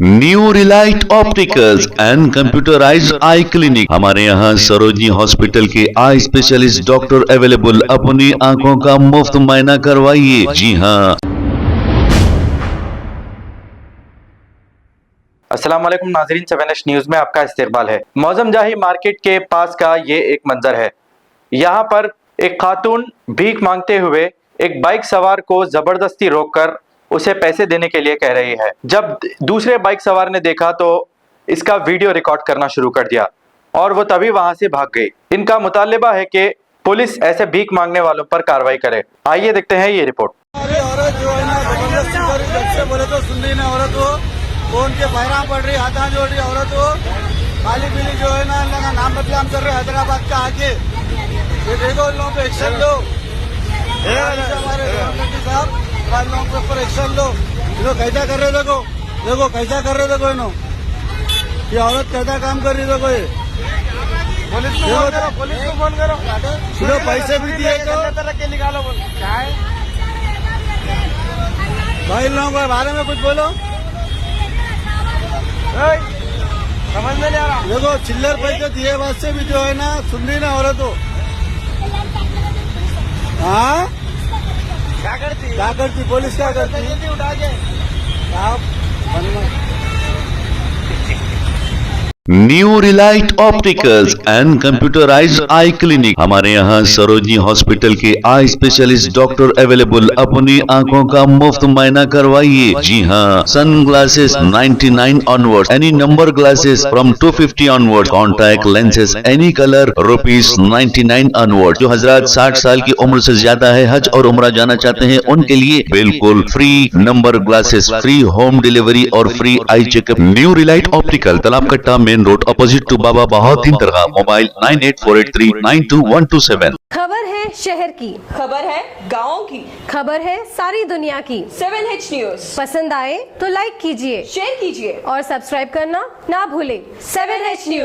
New Relight opticals and computerised I clinic. हमारे यहाँ Sarojini hospital के आई स्पेशलिस्ट डॉक्टर अवेलेबल। अपनी आंखों का मुफ्त मुआयना करवाइए। जी हाँ। अस्सलाम वालेकुम नाज़रीन, 7H न्यूज़ में आपका इस्तकबाल है। मौजम जाही मार्केट के पास का ये एक मंजर है। यहाँ पर एक खातून भीख मांगते हुए एक बाइक सवार को जबरदस्ती रोककर उसे पैसे देने के लिए कह रही है। जब दूसरे बाइक सवार ने देखा तो इसका वीडियो रिकॉर्ड करना शुरू कर दिया और वो तभी वहां से भाग गई। इनका मुतालिबा है कि पुलिस ऐसे भीख मांगने वालों पर कार्रवाई करे। आइए देखते हैं ये रिपोर्ट। औरत जो है ना जबरदस्ती कर रही, बच्चे बोले तो सुन रही ना औरत हो, फोन के पैरा पड़ रही, हाथा जोड़ रही औरत हो। खाली पीली जो है ना इन लोगों का नाम बदनाम कर रहे हैदराबाद का आके। ये देखो इन लोगों पे एक्शन लो। हमारे गवर्नमेंट साहब इन लोगों के ऊपर एक्शन लो। देखो कैसा कर रहे, देखो देखो कैसा कर रहे, देखो इन्हों ये औरत कैसा काम कर रही, देखो ये पुलिस को फोन करो। सुनो पैसे भी दिए तो निकालो भाई इन लोगों के बारे में कुछ बोलो। समझ में नहीं आ रहा। देखो चिल्लर पैसे दिए बाद से भी जो है ना सुन रही ना औरत हो। हाँ क्या करती पुलिस, क्या करती उठा के new Relight opticals and computerised I clinic. हमारे यहाँ सरोजनी हॉस्पिटल के आई स्पेशलिस्ट डॉक्टर अवेलेबल। अपनी आंखों का मुफ्त मुआयना करवाइए। जी हाँ। Sun glasses 99 onward, any number glasses from 250 onward, contact lenses any colour ₹99 onward. जो हजरात 60 साल की उम्र से ज्यादा है, हज और उम्रा जाना चाहते हैं, उनके लिए बिल्कुल free number glasses, free home delivery और free eye checkup. New Relight Optical, Talab Katta, main road, opposite to Baba Bahauddin Dargah. Mobile 9848392127। खबर है शहर की, खबर है गाँव की, खबर है सारी दुनिया की। 7H न्यूज़ पसंद आए तो लाइक कीजिए, शेयर कीजिए और सब्सक्राइब करना ना भूलें। 7H news.